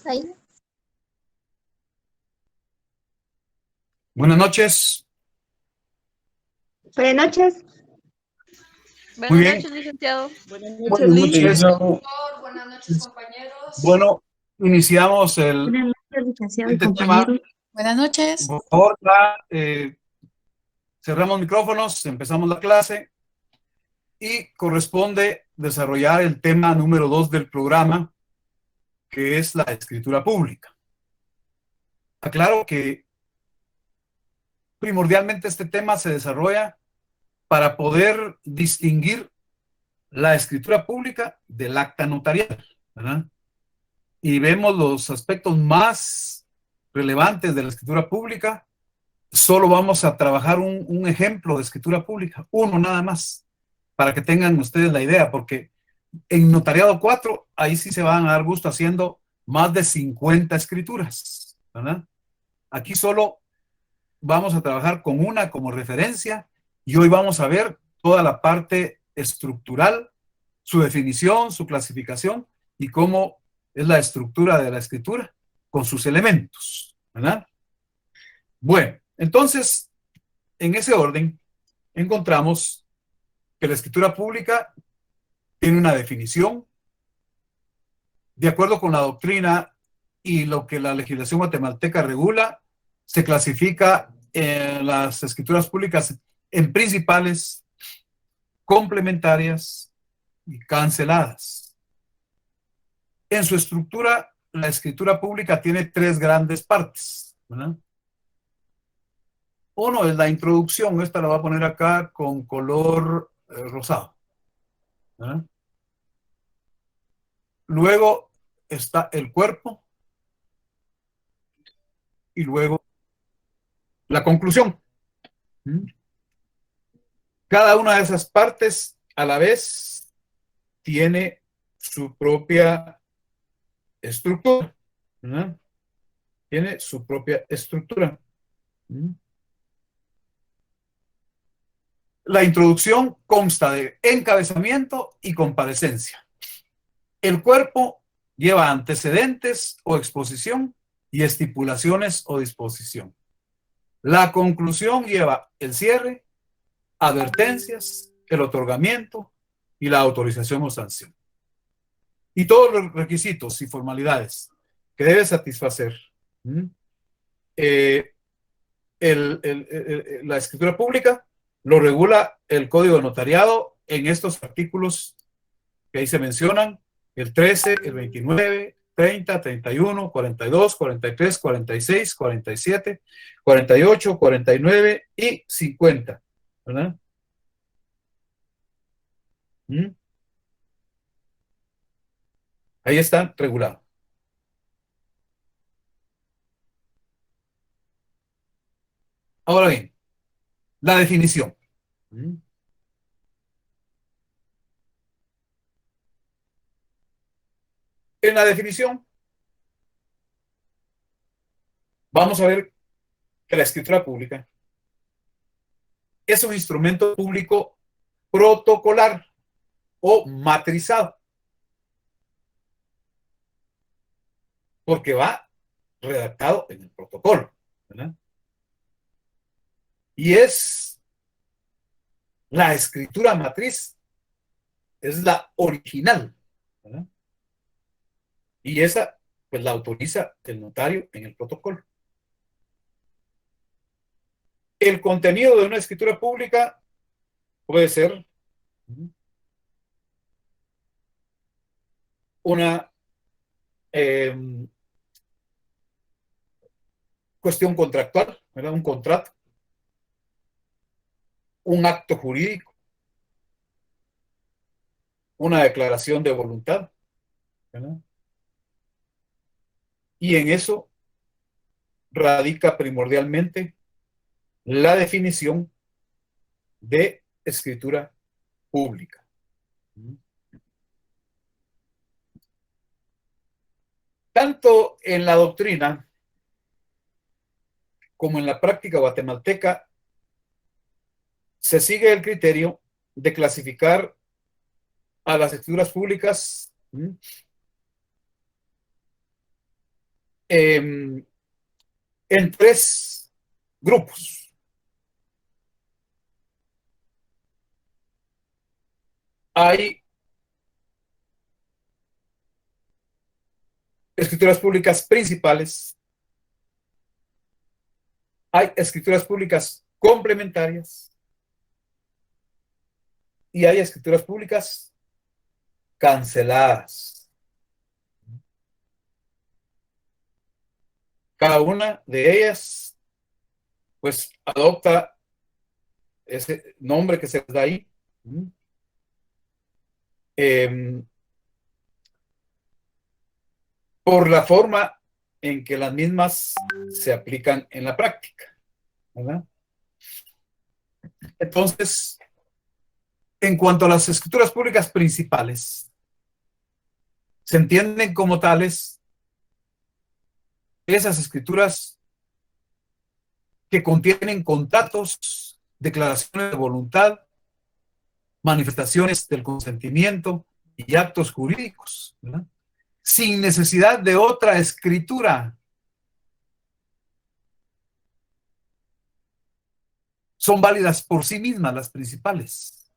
Ahí. Buenas noches. Buenas noches. Muy Buenas bien. noches, licenciado. Buenas noches, Buenas Liz. noches. Buenas noches, compañeros. Bueno, iniciamos el Buenas noches, licenciado y siguiente tema. compañeros. Buenas noches. Por favor, cerramos micrófonos, empezamos la clase y corresponde desarrollar el tema número 2 del programa, que es la escritura pública. Aclaro que primordialmente este tema se desarrolla para poder distinguir la escritura pública del acta notarial, ¿verdad? Y vemos los aspectos más relevantes de la escritura pública. Solo vamos a trabajar un ejemplo de escritura pública, uno nada más, para que tengan ustedes la idea, porque en Notariado 4, ahí sí se van a dar gusto haciendo más de 50 escrituras, ¿verdad? Aquí solo vamos a trabajar con una como referencia y hoy vamos a ver toda la parte estructural, su definición, su clasificación y cómo es la estructura de la escritura con sus elementos, ¿verdad? Bueno, entonces, en ese orden, encontramos que la escritura pública tiene una definición de acuerdo con la doctrina y lo que la legislación guatemalteca regula. Se clasifica las escrituras públicas en principales, complementarias y canceladas. En su estructura, la escritura pública tiene tres grandes partes, ¿verdad? Uno es la introducción, esta la voy a poner acá con color rosado, ¿verdad? Luego está el cuerpo y luego la conclusión. Cada una de esas partes a la vez tiene su propia estructura, ¿verdad? Tiene su propia estructura. La introducción consta de encabezamiento y comparecencia. El cuerpo lleva antecedentes o exposición y estipulaciones o disposición. La conclusión lleva el cierre, advertencias, el otorgamiento y la autorización o sanción. Y todos los requisitos y formalidades que debe satisfacer eh, la escritura pública lo regula el Código de Notariado en estos artículos que ahí se mencionan, el 13, el 29, 30, 31, 42, 43, 46, 47, 48, 49 y 50, ¿verdad? Ahí están regulados. Ahora bien, la definición. En la definición, vamos a ver que la escritura pública es un instrumento público protocolar o matrizado, porque va redactado en el protocolo, ¿verdad? Y es la escritura matriz, es la original, ¿verdad? Y esa, pues la autoriza el notario en el protocolo. El contenido de una escritura pública puede ser una cuestión contractual, ¿verdad? Un contrato, un acto jurídico, una declaración de voluntad, ¿verdad? Y en eso radica primordialmente la definición de escritura pública. Tanto en la doctrina como en la práctica guatemalteca se sigue el criterio de clasificar a las escrituras públicas en tres grupos. Hay escrituras públicas principales, hay escrituras públicas complementarias y hay escrituras públicas canceladas. Cada una de ellas, pues, adopta ese nombre que se les da ahí. Por la forma en que las mismas se aplican en la práctica, ¿verdad? Entonces, en cuanto a las escrituras públicas principales, se entienden como tales esas escrituras que contienen contratos, declaraciones de voluntad, manifestaciones del consentimiento y actos jurídicos, ¿verdad? Sin necesidad de otra escritura. Son válidas por sí mismas las principales,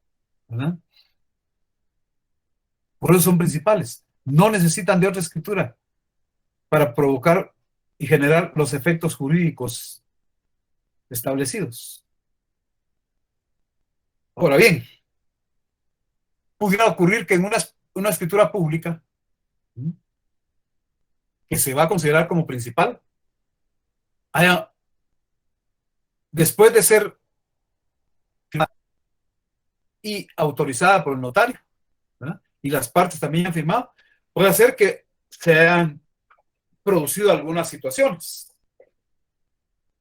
¿verdad? Por eso son principales. No necesitan de otra escritura para provocar y generar los efectos jurídicos establecidos. Ahora bien, pudiera ocurrir que en una escritura pública que se va a considerar como principal, haya, después de ser y autorizada por el notario, ¿verdad? Y las partes también han firmado, puede ser que se hayan producido algunas situaciones.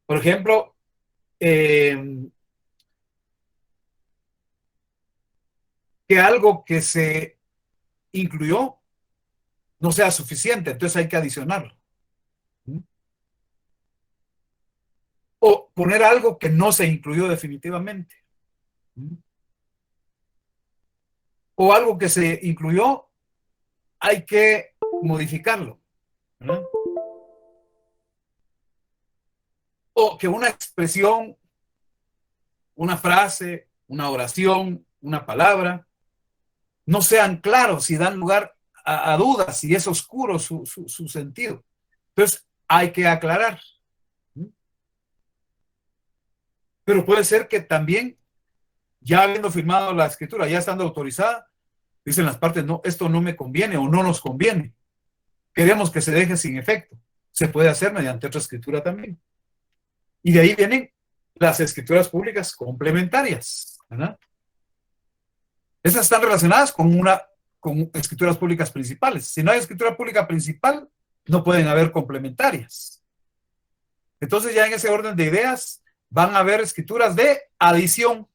Por ejemplo, que algo que se incluyó no sea suficiente, entonces hay que adicionarlo. O poner algo que no se incluyó definitivamente. O algo que se incluyó, hay que modificarlo, ¿verdad? O que una expresión, una frase, una oración, una palabra, no sean claros y dan lugar a dudas y es oscuro su sentido. Entonces, hay que aclarar. Pero puede ser que también, ya habiendo firmado la escritura, ya estando autorizada, dicen las partes, no, esto no me conviene o no nos conviene. Queremos que se deje sin efecto. Se puede hacer mediante otra escritura también. Y de ahí vienen las escrituras públicas complementarias, ¿verdad? Estas están relacionadas con escrituras públicas principales. Si no hay escritura pública principal, no pueden haber complementarias. Entonces ya en ese orden de ideas van a haber escrituras de adición.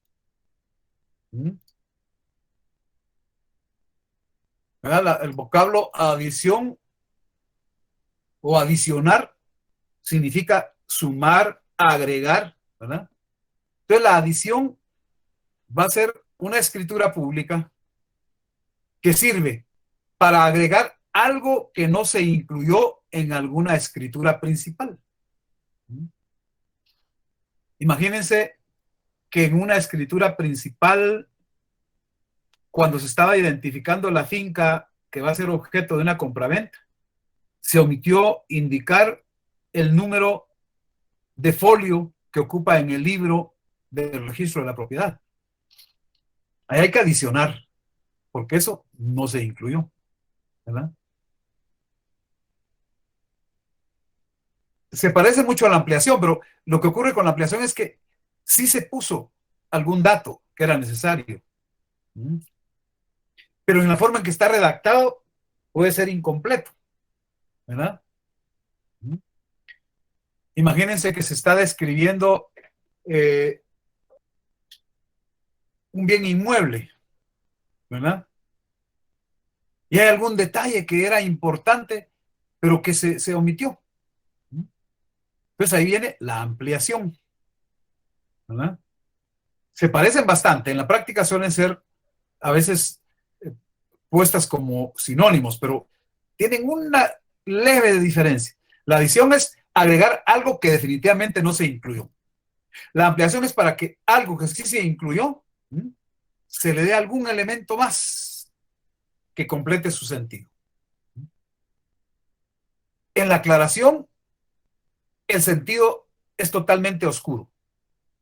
El vocablo adición o adicionar significa sumar, agregar, ¿verdad? Entonces la adición va a ser una escritura pública que sirve para agregar algo que no se incluyó en alguna escritura principal. Imagínense que en una escritura principal, cuando se estaba identificando la finca que va a ser objeto de una compraventa, se omitió indicar el número de folio que ocupa en el libro del registro de la propiedad. Ahí hay que adicionar, porque eso no se incluyó, ¿verdad? Se parece mucho a la ampliación, pero lo que ocurre con la ampliación es que sí se puso algún dato que era necesario. Pero en la forma en que está redactado puede ser incompleto, ¿verdad? Imagínense que se está describiendo un bien inmueble, ¿verdad? Y hay algún detalle que era importante, pero que se omitió. Entonces ahí viene la ampliación, ¿verdad? Se parecen bastante, en la práctica suelen ser a veces puestas como sinónimos, pero tienen una leve diferencia. La adición es agregar algo que definitivamente no se incluyó. La ampliación es para que algo que sí se incluyó, se le dé algún elemento más que complete su sentido. En la aclaración, el sentido es totalmente oscuro.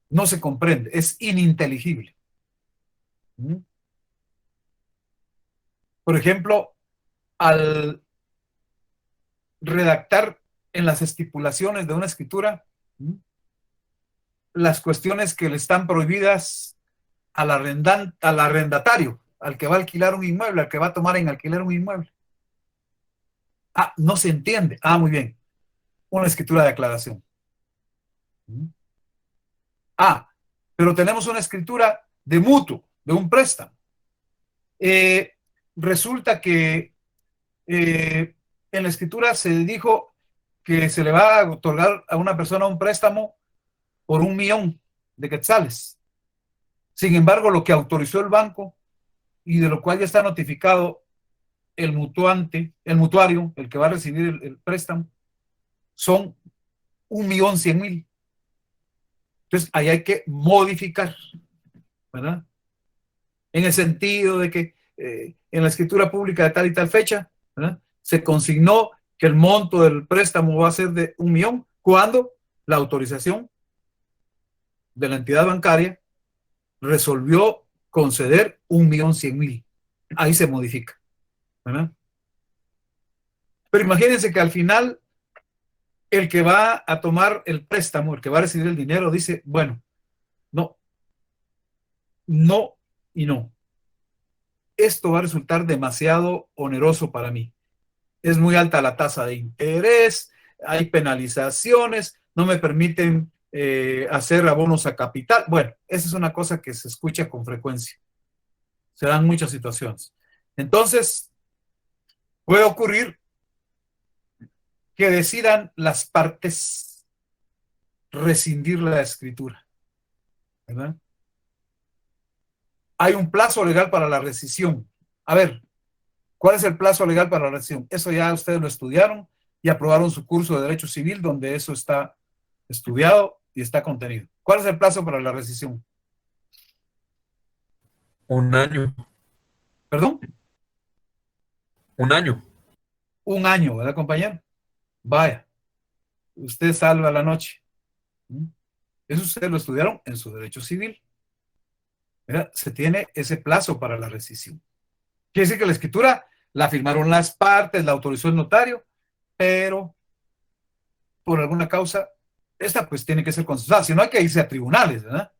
No se comprende, es ininteligible. Por ejemplo, al redactar en las estipulaciones de una escritura las cuestiones que le están prohibidas al arrendatario, al que va a alquilar un inmueble, al que va a tomar en alquiler un inmueble. Ah, no se entiende. Ah, muy bien. Una escritura de aclaración. Ah, pero tenemos una escritura de mutuo, de un préstamo. Resulta que en la escritura se dijo que se le va a otorgar a una persona un préstamo por 1,000,000 de quetzales. Sin embargo, lo que autorizó el banco y de lo cual ya está notificado el mutuante, el mutuario, el que va a recibir el préstamo, son 1,100,000. Entonces, ahí hay que modificar, ¿verdad? En el sentido de que en la escritura pública de tal y tal fecha, ¿verdad?, se consignó que el monto del préstamo va a ser de 1,000,000 cuando la autorización de la entidad bancaria resolvió conceder 1,100,000. Ahí se modifica, ¿verdad? Pero imagínense que al final el que va a tomar el préstamo, el que va a recibir el dinero, dice, bueno, no, no y no. Esto va a resultar demasiado oneroso para mí. Es muy alta la tasa de interés, hay penalizaciones, no me permiten hacer abonos a capital. Bueno, esa es una cosa que se escucha con frecuencia. Se dan muchas situaciones. Entonces, puede ocurrir que decidan las partes rescindir la escritura, ¿verdad? Hay un plazo legal para la rescisión. A ver, ¿cuál es el plazo legal para la rescisión? Eso ya ustedes lo estudiaron y aprobaron su curso de Derecho Civil, donde eso está estudiado y está contenido. ¿Cuál es el plazo para la rescisión? 1 año. ¿Perdón? Un año. Un año, ¿verdad, compañero? Vaya, usted salva la noche. ¿Mm? Eso ustedes lo estudiaron en su derecho civil. ¿Verdad? Se tiene ese plazo para la rescisión. Quiere decir que la escritura la firmaron las partes, la autorizó el notario, pero por alguna causa, esta pues tiene que ser consensuada. Si no, hay que irse a tribunales, ¿verdad?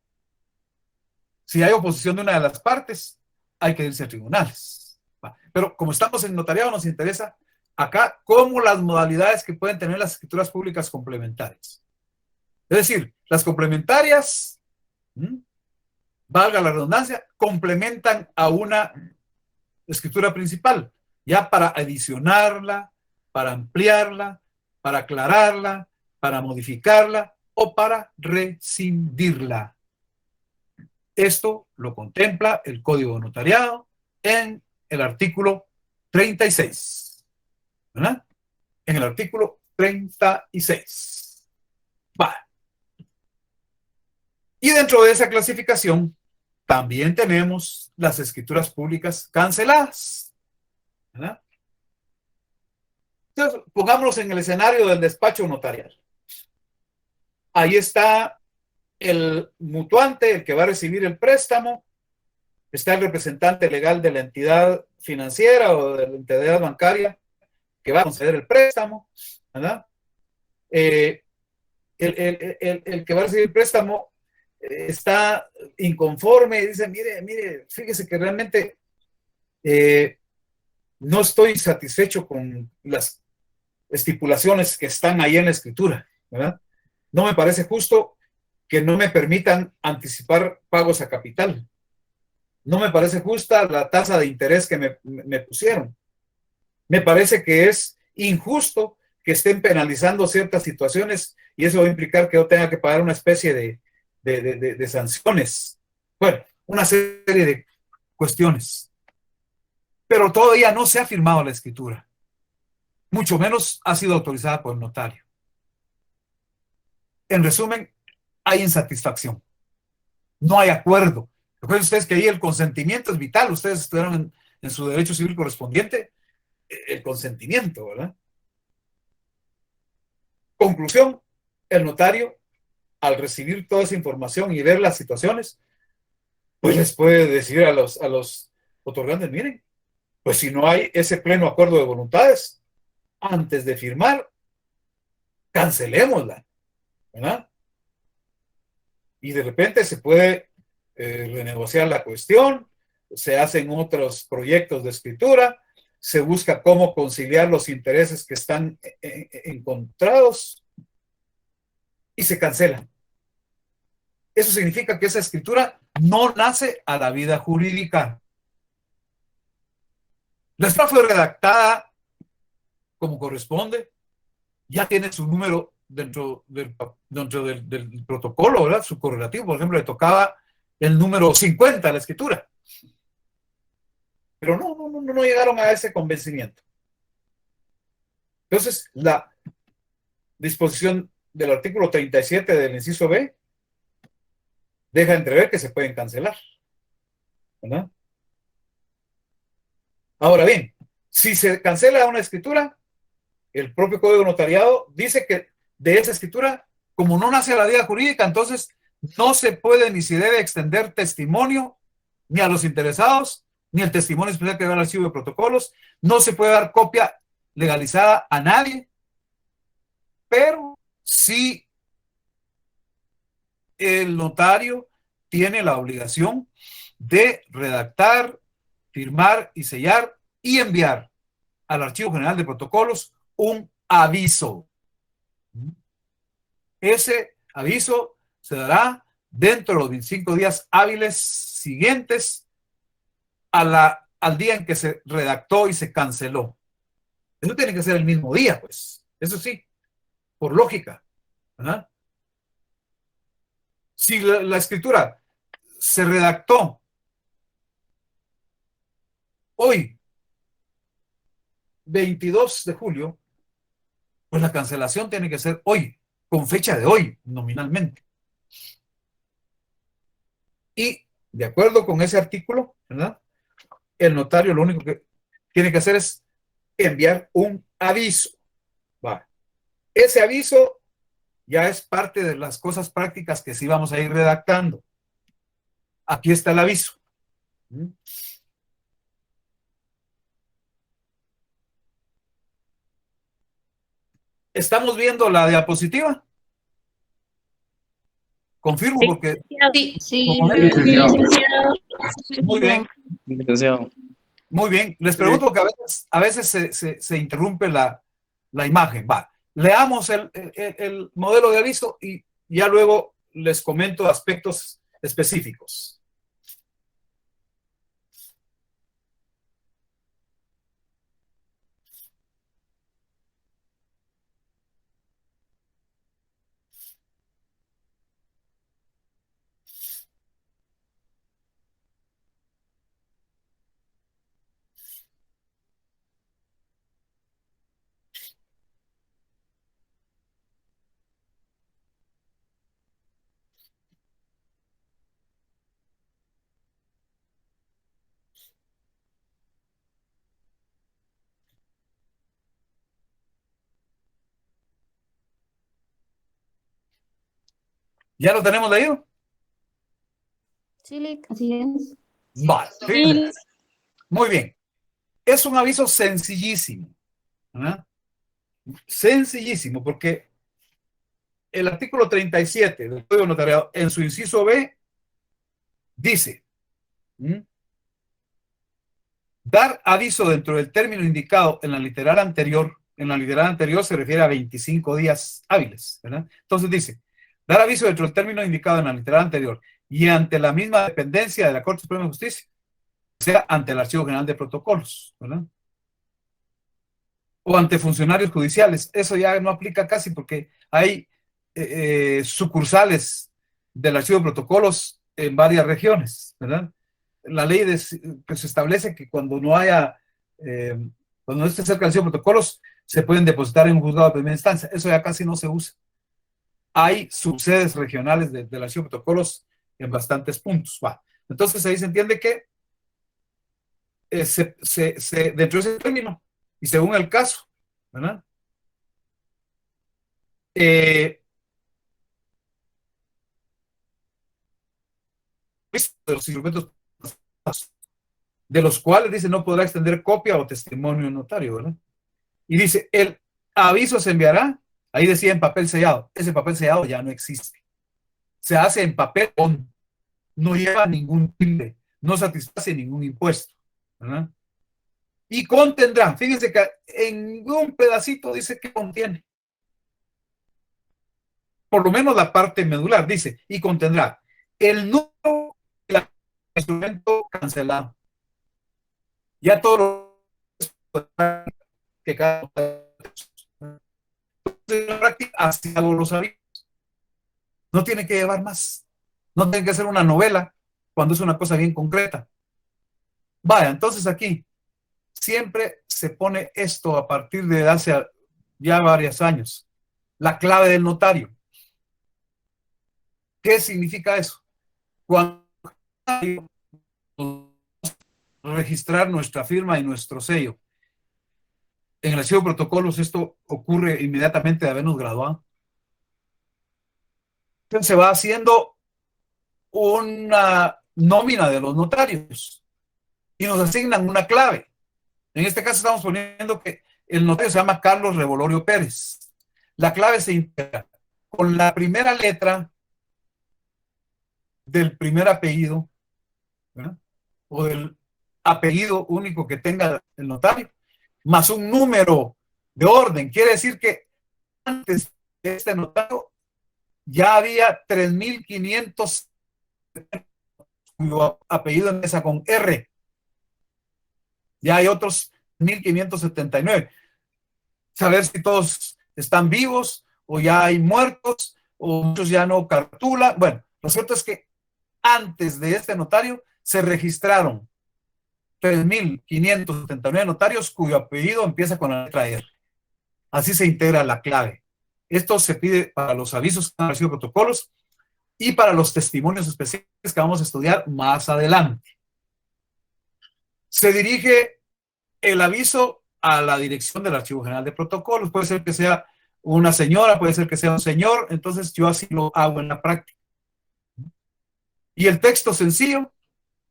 Si hay oposición de una de las partes, hay que irse a tribunales. Pero como estamos en notariado, nos interesa acá cómo las modalidades que pueden tener las escrituras públicas complementarias. Es decir, las complementarias, valga la redundancia, complementan a una escritura principal, ya para adicionarla, para ampliarla, para aclararla, para modificarla o para rescindirla. Esto lo contempla el Código de Notariado en el artículo 36. ¿Verdad? En el artículo 36. Va. Y dentro de esa clasificación también tenemos las escrituras públicas canceladas. ¿Verdad? Entonces, pongámonos en el escenario del despacho notarial. Ahí está el mutuante, el que va a recibir el préstamo, está el representante legal de la entidad financiera o de la entidad bancaria que va a conceder el préstamo, ¿verdad? El que va a recibir el préstamo está inconforme y dice, mire, fíjese que realmente no estoy satisfecho con las estipulaciones que están ahí en la escritura, ¿verdad? No me parece justo que no me permitan anticipar pagos a capital. No me parece justa la tasa de interés que me pusieron. Me parece que es injusto que estén penalizando ciertas situaciones y eso va a implicar que yo tenga que pagar una especie de sanciones. Bueno, una serie de cuestiones. Pero todavía no se ha firmado la escritura. Mucho menos ha sido autorizada por el notario. En resumen, hay insatisfacción. No hay acuerdo. Recuerden ustedes que ahí el consentimiento es vital. Ustedes estudiaron en su derecho civil correspondiente el consentimiento, ¿verdad? Conclusión, el notario, al recibir toda esa información y ver las situaciones, pues les puede decir a los otorgantes, miren, pues si no hay ese pleno acuerdo de voluntades, antes de firmar, cancelémosla, ¿verdad? Y de repente se puede renegociar la cuestión, se hacen otros proyectos de escritura, se busca cómo conciliar los intereses que están encontrados y se cancela. Eso significa que esa escritura no nace a la vida jurídica. La escritura fue redactada como corresponde, ya tiene su número dentro del protocolo, ¿verdad? Su correlativo, por ejemplo, le tocaba el número 50 a la escritura. Pero no llegaron a ese convencimiento. Entonces, la disposición del artículo 37 del inciso B deja entrever que se pueden cancelar, ¿verdad? Ahora bien, si se cancela una escritura, el propio Código Notariado dice que de esa escritura, como no nace a la vida jurídica, entonces no se puede ni se debe extender testimonio ni a los interesados, ni el testimonio especial que va al archivo de protocolos, no se puede dar copia legalizada a nadie, pero sí el notario tiene la obligación de redactar, firmar y sellar y enviar al Archivo General de Protocolos un aviso. Ese aviso se dará dentro de los 25 días hábiles siguientes al día en que se redactó y se canceló. Eso tiene que ser el mismo día, pues. Eso sí, por lógica, ¿verdad? Si la escritura se redactó hoy, 22 de julio, pues la cancelación tiene que ser hoy, con fecha de hoy, nominalmente. Y de acuerdo con ese artículo, ¿verdad? el notario lo único que tiene que hacer es enviar un aviso. Va. Ese aviso ya es parte de las cosas prácticas que sí vamos a ir redactando. Aquí está el aviso. ¿Estamos viendo la diapositiva? Confirmo Sí. porque... Sí. Sí. Como Sí, licenciado. muy bien, Licenciado. muy bien. Les pregunto que a veces se interrumpe la imagen. Va. Leamos el modelo de aviso y ya luego les comento aspectos específicos. ¿Ya lo tenemos leído? Sí, Lick, así es. Vale. Sí. Muy bien. Es un aviso sencillísimo. ¿Verdad? Sencillísimo, porque el artículo 37 del Código Notariado, en su inciso B, dice, dar aviso dentro del término indicado en la literal anterior se refiere a 25 días hábiles, ¿verdad? Entonces dice, dar aviso dentro del término indicado en la literal anterior y ante la misma dependencia de la Corte Suprema de Justicia, sea ante el Archivo General de Protocolos, ¿verdad? O ante funcionarios judiciales. Eso ya no aplica casi porque hay sucursales del Archivo de Protocolos en varias regiones, ¿verdad? La ley pues establece que cuando no haya, cuando no esté cerca del Archivo de Protocolos, se pueden depositar en un juzgado de primera instancia. Eso ya casi no se usa. Hay subsedes regionales del Archivo de Protocolos en bastantes puntos. Va. Entonces ahí se entiende que dentro de ese término y según el caso, ¿verdad? De los instrumentos de los cuales dice no podrá extender copia o testimonio notario, ¿verdad? Y dice, el aviso se enviará, ahí decía en papel sellado, ese papel sellado ya no existe. Se hace en papel, no lleva ningún tilde, no satisface ningún impuesto, ¿verdad? Y contendrá, fíjense que en un pedacito dice que contiene, por lo menos la parte medular, dice, y contendrá el número del instrumento cancelado. Ya todo lo que cada práctica hacia los avisos. No tiene que llevar más. No tiene que hacer una novela cuando es una cosa bien concreta. Vaya, entonces aquí siempre se pone esto a partir de hace ya varios años. La clave del notario. ¿Qué significa eso? Cuando registrar nuestra firma y nuestro sello en el archivo de protocolos, esto ocurre inmediatamente de habernos graduado. Entonces se va haciendo una nómina de los notarios y nos asignan una clave. En este caso estamos poniendo que el notario se llama Carlos Revolorio Pérez. La clave se integra con la primera letra del primer apellido, ¿verdad? O del apellido único que tenga el notario, más un número de orden. Quiere decir que antes de este notario ya había 3.500 cuyo apellido empieza con R. Ya hay otros 1.579. Saber si todos están vivos o ya hay muertos o muchos ya no cartulan. Bueno, lo cierto es que antes de este notario se registraron 3.579 notarios cuyo apellido empieza con la letra R. Así se integra la clave. Esto se pide para los avisos que han recibido protocolos y para los testimonios especiales que vamos a estudiar más adelante. se dirige el aviso a la dirección del Archivo General de Protocolos. Puede ser que sea una señora, puede ser que sea un señor, entonces yo así lo hago en la práctica. Y el texto sencillo,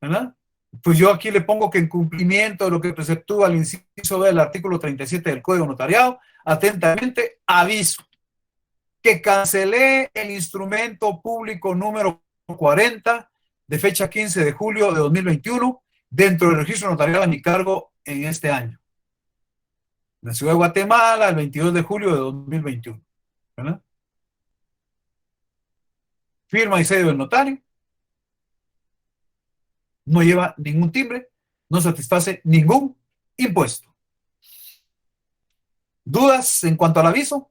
¿verdad? Pues yo aquí le pongo que en cumplimiento de lo que preceptúa el inciso B del artículo 37 del Código Notariado, atentamente aviso que cancelé el instrumento público número 40 de fecha 15 de julio de 2021 dentro del registro notarial a mi cargo en este año. En la ciudad de Guatemala, el 22 de julio de 2021. ¿Verdad? Firma y sello del notario. No lleva ningún timbre, no satisface ningún impuesto. ¿Dudas en cuanto al aviso?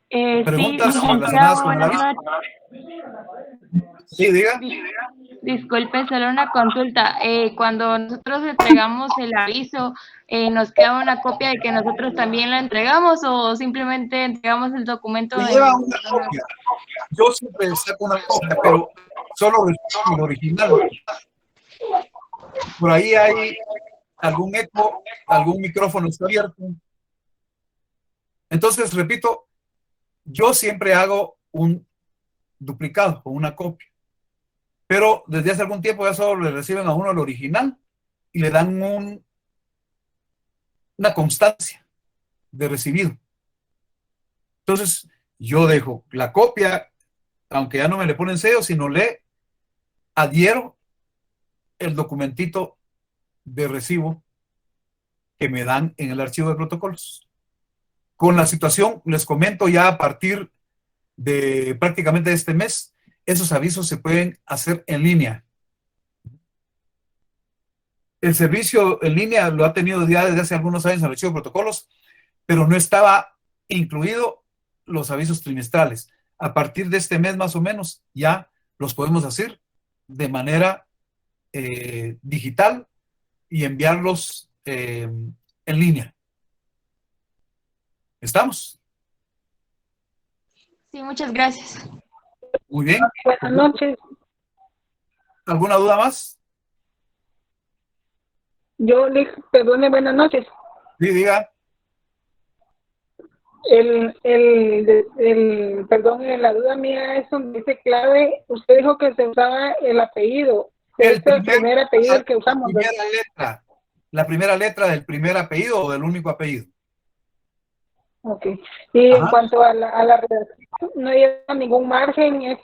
¿Preguntas Sí, relacionadas licenciado, con el buenas aviso? noches. Sí, diga. Disculpe, solo una consulta. Cuando nosotros entregamos el aviso, ¿nos queda una copia de que nosotros también la entregamos o simplemente entregamos el documento Se de... lleva una copia. Yo siempre saco una copia, pero solo recibo el original. Por ahí hay algún eco, algún micrófono está abierto. Entonces, repito, yo siempre hago un duplicado o una copia. Pero desde hace algún tiempo ya solo le reciben a uno el original y le dan una constancia de recibido. Entonces, yo dejo la copia, aunque ya no me le ponen sello, sino le adhiero el documentito de recibo que me dan en el archivo de protocolos. Con la situación, les comento ya a partir de prácticamente este mes, esos avisos se pueden hacer en línea. El servicio en línea lo ha tenido ya desde hace algunos años el archivo de protocolos, pero no estaba incluido los avisos trimestrales. A partir de este mes más o menos ya los podemos hacer de manera digital y enviarlos en línea. ¿Estamos? Sí, muchas gracias. Muy bien. Buenas noches. ¿Alguna duda más? Yo le perdone, buenas noches. Sí, diga. Perdón, la duda mía es donde dice clave. Usted dijo que se usaba el apellido. Es el primer apellido el que usamos. La primera letra del primer apellido o del único apellido. Ok. Y Ajá. en cuanto a la redacción, no lleva ningún margen, es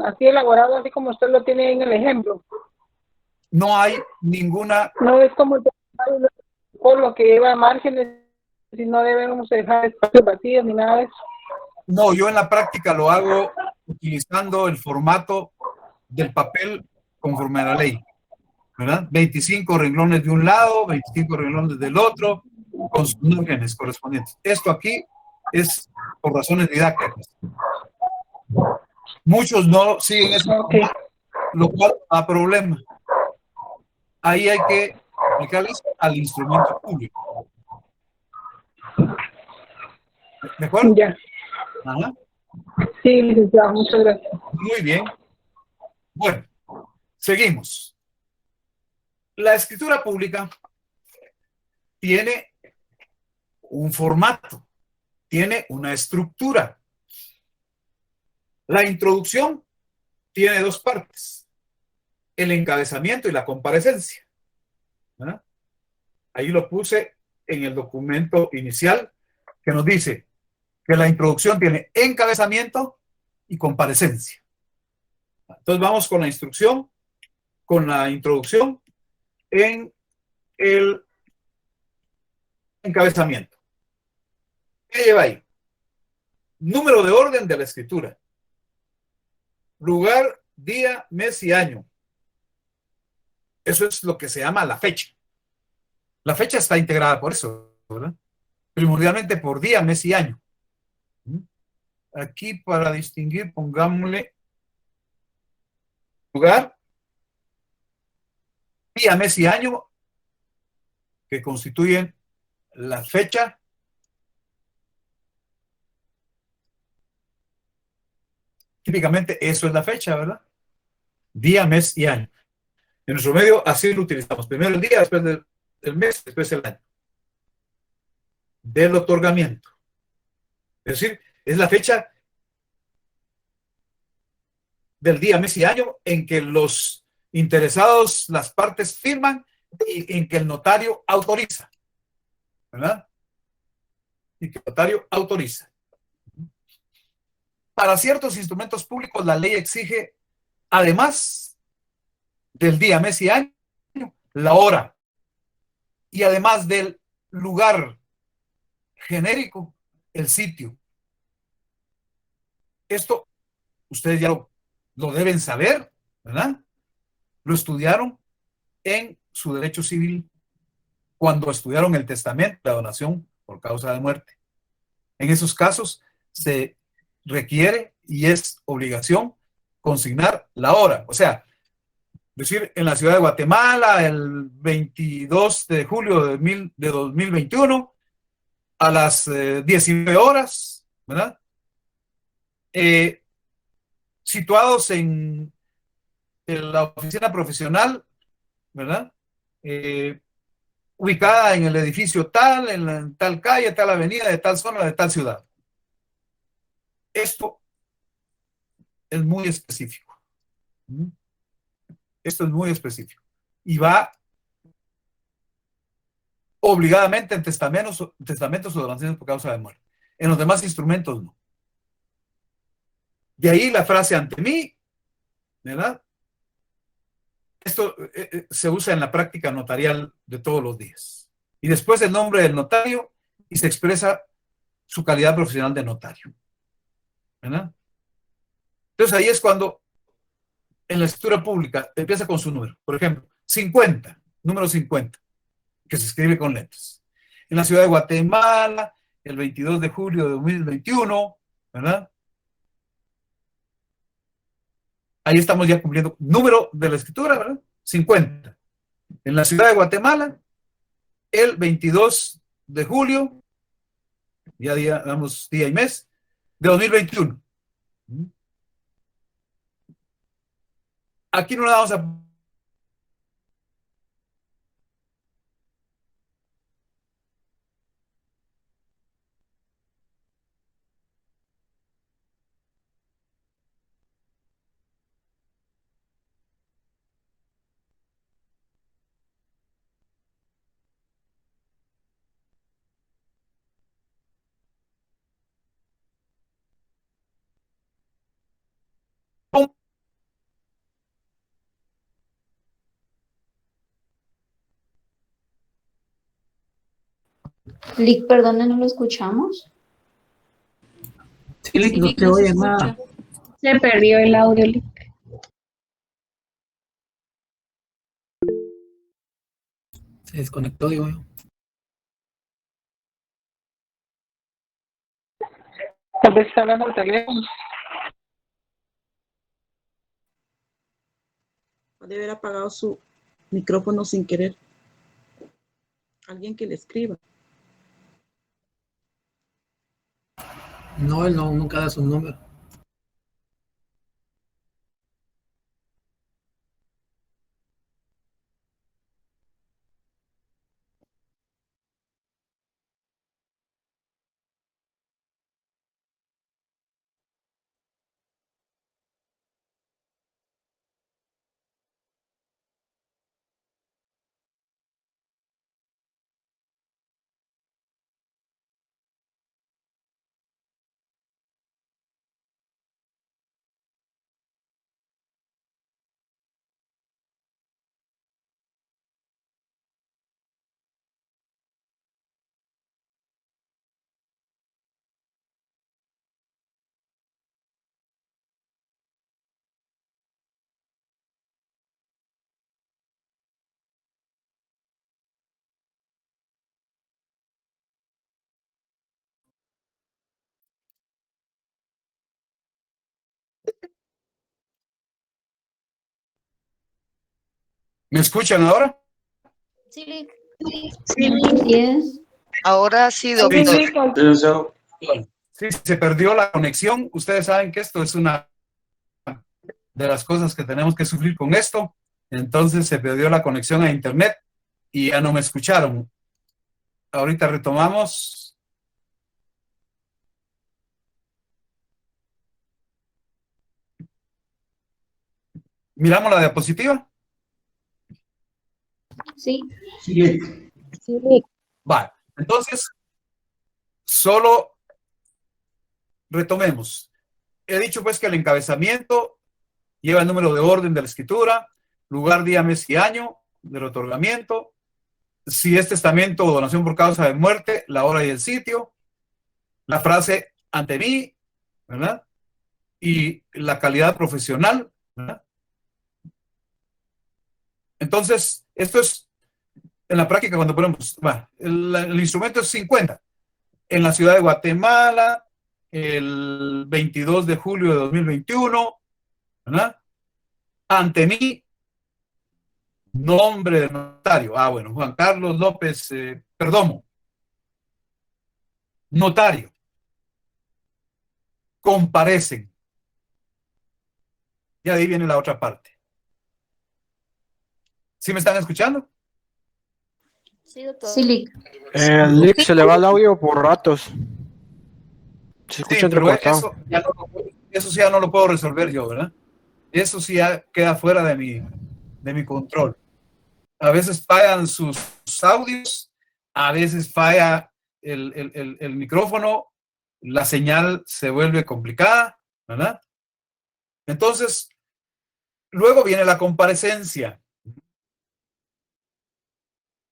así elaborado, así como usted lo tiene en el ejemplo. No hay ninguna. No es como por lo que lleva márgenes, si no debemos dejar espacios vacíos ni nada de eso. No, yo en la práctica lo hago utilizando el formato del papel conforme a la ley, ¿verdad? 25 renglones de un lado, 25 renglones del otro, con sus márgenes correspondientes. Esto aquí es por razones didácticas. Muchos no siguen eso, Okay. lo cual da problema. Ahí hay que aplicarles al instrumento público. ¿De acuerdo? Ya. Ajá. Sí, licenciado, muchas gracias. Muy bien. Bueno, seguimos. La escritura pública tiene un formato, tiene una estructura. La introducción tiene dos partes, el encabezamiento y la comparecencia. ¿Verdad? Ahí lo puse en el documento inicial que nos dice que la introducción tiene encabezamiento y comparecencia. Entonces vamos con la instrucción, con la introducción en el encabezamiento. ¿Qué lleva ahí? Número de orden de la escritura. Lugar, día, mes y año. Eso es lo que se llama la fecha. La fecha está integrada por eso, ¿verdad? Primordialmente por día, mes y año. Aquí para distinguir, pongámosle lugar, día, mes y año que constituyen la fecha. Típicamente eso es la fecha, ¿verdad? Día, mes y año. En nuestro medio así lo utilizamos. Primero el día, después el mes, después el año del otorgamiento. Es decir, es la fecha del día, mes y año en que los interesados, las partes firman y en que el notario autoriza, ¿verdad? Y que el notario autoriza. Para ciertos instrumentos públicos, la ley exige, además del día, mes y año, la hora, y además del lugar genérico, el sitio. Esto ustedes ya lo deben saber, ¿verdad? Lo estudiaron en su derecho civil cuando estudiaron el testamento, la donación por causa de muerte. En esos casos se requiere y es obligación consignar la hora. O sea, decir, en la ciudad de Guatemala, el 22 de julio de 2021, a las 19 horas, ¿verdad? Situados en la oficina profesional, ¿verdad? Ubicada en el edificio tal, en tal calle, tal avenida, de tal zona, de tal ciudad. Esto es muy específico. Esto es muy específico. Y va obligadamente en testamentos o donaciones por causa de muerte. En los demás instrumentos no. De ahí la frase ante mí, ¿verdad? Esto se usa en la práctica notarial de todos los días. Y después el nombre del notario y se expresa su calidad profesional de notario, ¿verdad? Entonces ahí es cuando en la escritura pública empieza con su número. Por ejemplo, 50, número 50, que se escribe con letras. En la ciudad de Guatemala, el 22 de julio de 2021, ¿verdad? Ahí estamos ya cumpliendo número de la escritura, ¿verdad? 50. En la ciudad de Guatemala, el 22 de julio, ya damos día y mes, de 2021. Aquí no la vamos a... Lick, perdone, no lo escuchamos. Sí, Lick, no te oye nada. Se perdió el audio, Lick. Se desconectó, digo yo. Tal vez está hablando el teléfono. Debe haber apagado su micrófono sin querer. Alguien que le escriba. No, él no, nunca da su número. ¿Me escuchan ahora? Sí, Lick. Sí, Yes. Ahora sí, Sí, doctor. Sí, se perdió la conexión. Ustedes saben que esto es una de las cosas que tenemos que sufrir con esto. Entonces se perdió la conexión a internet y ya no me escucharon. Ahorita retomamos. ¿Miramos la diapositiva? Sí. Vale, entonces, solo retomemos. He dicho pues que el encabezamiento lleva el número de orden de la escritura, lugar, día, mes y año del otorgamiento, si es testamento o donación por causa de muerte, la hora y el sitio, la frase ante mí, ¿verdad? Y la calidad profesional, ¿verdad? Entonces, esto es en la práctica cuando ponemos, bueno, el instrumento es 50. En la ciudad de Guatemala, el 22 de julio de 2021, ¿verdad? Ante mí, nombre de notario. Ah, bueno, Juan Carlos López Perdomo. Notario. Comparecen. Y ahí viene la otra parte. ¿Sí me están escuchando? Sí, doctor. Sí, Lick. El lip se le va el audio por ratos. Se escucha Sí, pero entrecortado. eso sí ya no lo puedo resolver yo, ¿verdad? Eso sí ya queda fuera de mi control. A veces fallan sus audios, a veces falla el micrófono, la señal se vuelve complicada, ¿verdad? Entonces, luego viene la comparecencia.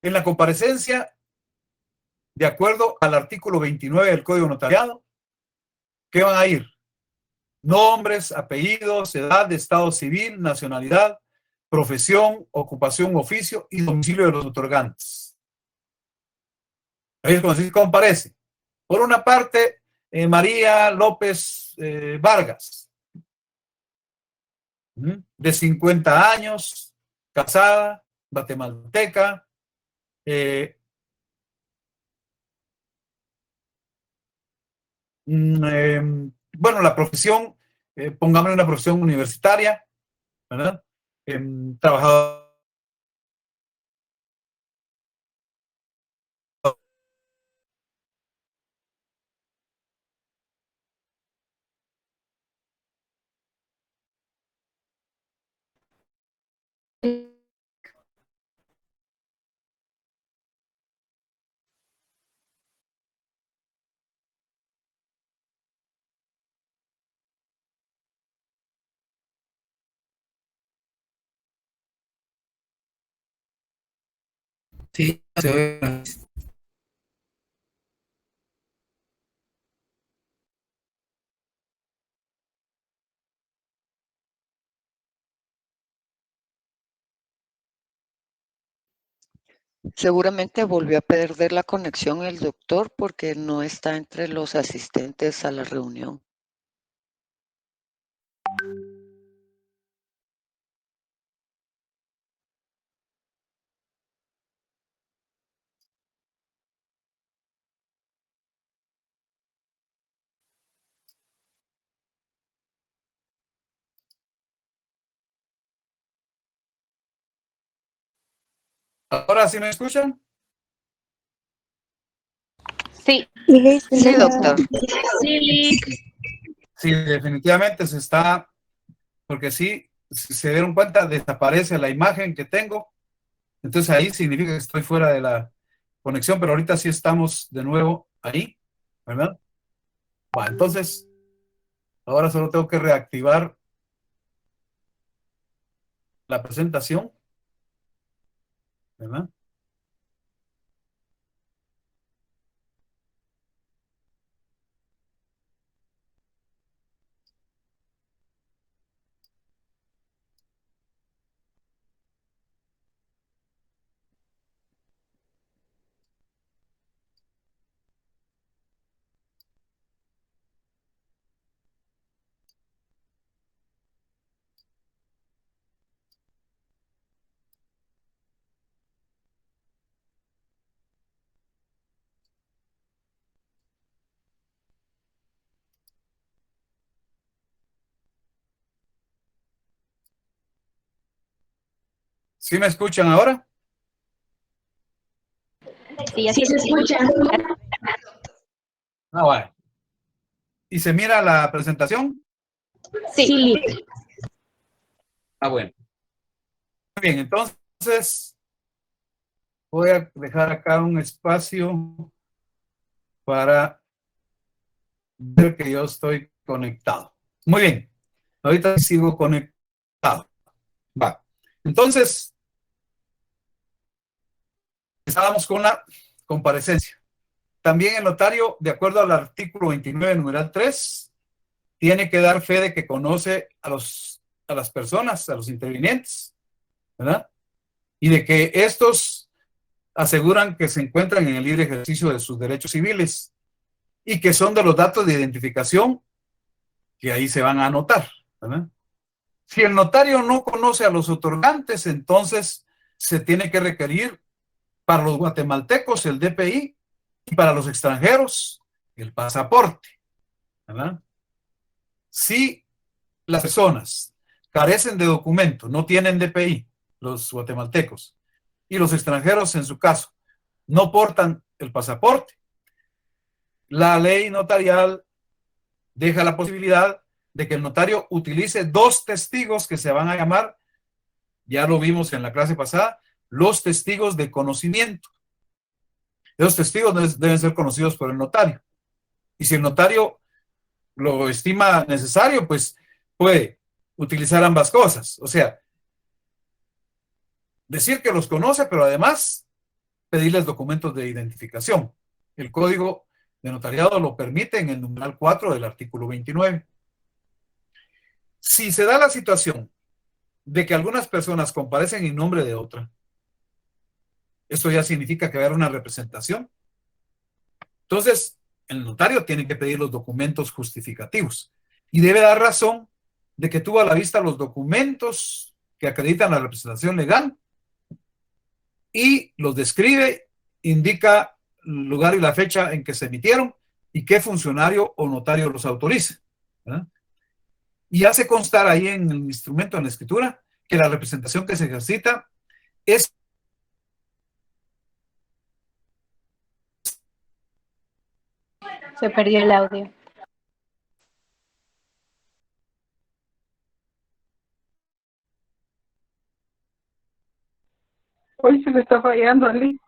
En la comparecencia, de acuerdo al artículo 29 del Código Notariado, ¿qué van a ir? Nombres, apellidos, edad, estado civil, nacionalidad, profesión, ocupación, oficio y domicilio de los otorgantes. Ahí es cuando se comparece. Por una parte, María López Vargas, de 50 años, casada, guatemalteca, bueno, la profesión, pongámosle una profesión universitaria, ¿verdad? Trabajador. Sí, se oye. Seguramente volvió a perder la conexión el doctor porque no está entre los asistentes a la reunión. ¿Ahora sí me escuchan? Sí. Sí, doctor. Sí, Lick. Sí, definitivamente se está, porque sí, si se dieron cuenta, desaparece la imagen que tengo. Entonces ahí significa que estoy fuera de la conexión, pero ahorita sí estamos de nuevo ahí, ¿verdad? Bueno, entonces, ahora solo tengo que reactivar la presentación, ¿verdad? ¿Sí me escuchan ahora? Sí, así se escucha. Ah, bueno. ¿Y se mira la presentación? Sí. Ah, bueno. Muy bien, entonces voy a dejar acá un espacio para ver que yo estoy conectado. Muy bien. Ahorita sigo conectado. Va. Entonces, estábamos con la comparecencia. También el notario, de acuerdo al artículo 29, numeral 3, tiene que dar fe de que conoce a las personas, a los intervinientes, ¿verdad? Y de que estos aseguran que se encuentran en el libre ejercicio de sus derechos civiles y que son de los datos de identificación que ahí se van a anotar, ¿verdad? Si el notario no conoce a los otorgantes, entonces se tiene que requerir para los guatemaltecos el DPI y para los extranjeros el pasaporte, ¿verdad? Si las personas carecen de documento, no tienen DPI, los guatemaltecos, y los extranjeros en su caso no portan el pasaporte, la ley notarial deja la posibilidad de que el notario utilice 2 testigos que se van a llamar, ya lo vimos en la clase pasada, los testigos de conocimiento. Esos testigos deben ser conocidos por el notario. Y si el notario lo estima necesario, pues puede utilizar ambas cosas. O sea, decir que los conoce, pero además pedirles documentos de identificación. El código de notariado lo permite en el numeral 4 del artículo 29. Si se da la situación de que algunas personas comparecen en nombre de otra, esto ya significa que va a haber una representación. Entonces, el notario tiene que pedir los documentos justificativos y debe dar razón de que tuvo a la vista los documentos que acreditan la representación legal y los describe, indica el lugar y la fecha en que se emitieron y qué funcionario o notario los autoriza, ¿verdad? Y hace constar ahí en el instrumento, en la escritura, que la representación que se ejercita es Se perdió el audio. Hoy se le está fallando a Ali.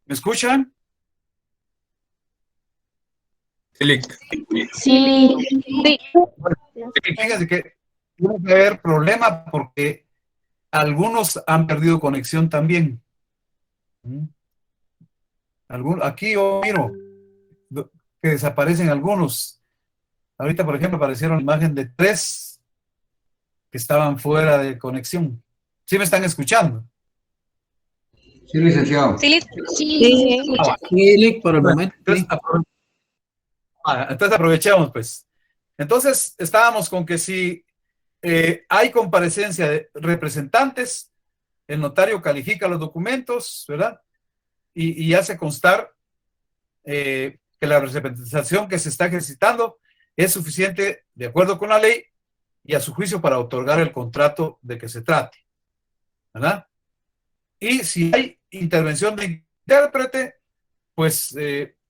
¿Me escuchan? Sí. Fíjense que tiene que haber problema porque algunos han perdido conexión también. Aquí yo miro que desaparecen algunos. Ahorita, por ejemplo, aparecieron la imagen de 3 que estaban fuera de conexión. ¿Sí me están escuchando? Sí, licenciado. Sí. Sí, por el momento. Entonces aprovechemos, pues. Entonces, estábamos con que si hay comparecencia de representantes, el notario califica los documentos, ¿verdad? Y hace constar que la representación que se está ejercitando es suficiente de acuerdo con la ley y a su juicio para otorgar el contrato de que se trate, ¿verdad? Y si hay intervención de intérprete, pues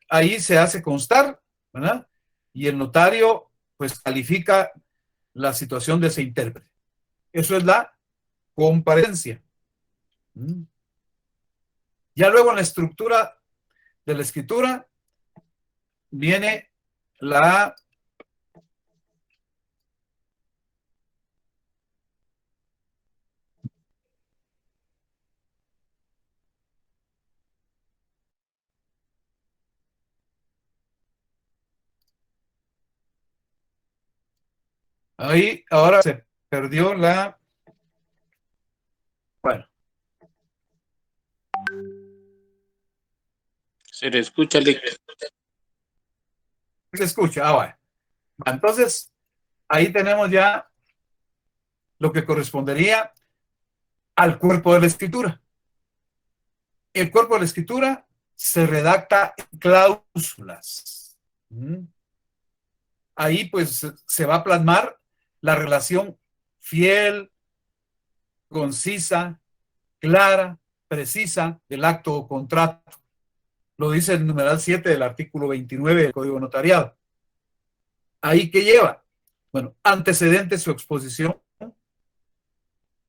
ahí se hace constar, ¿verdad? Y el notario pues califica la situación de ese intérprete. Eso es la comparecencia. Ya luego en la estructura de la escritura viene la ahí ahora se perdió la, bueno, Se le escucha, Lick. se escucha, bueno. Entonces, ahí tenemos ya lo que correspondería al cuerpo de la escritura. El cuerpo de la escritura se redacta en cláusulas. Ahí pues se va a plasmar la relación fiel, concisa, clara, precisa del acto o contrato. Lo dice el numeral 7 del artículo 29 del Código Notariado. ¿Ahí qué lleva? Bueno, antecedentes o exposición.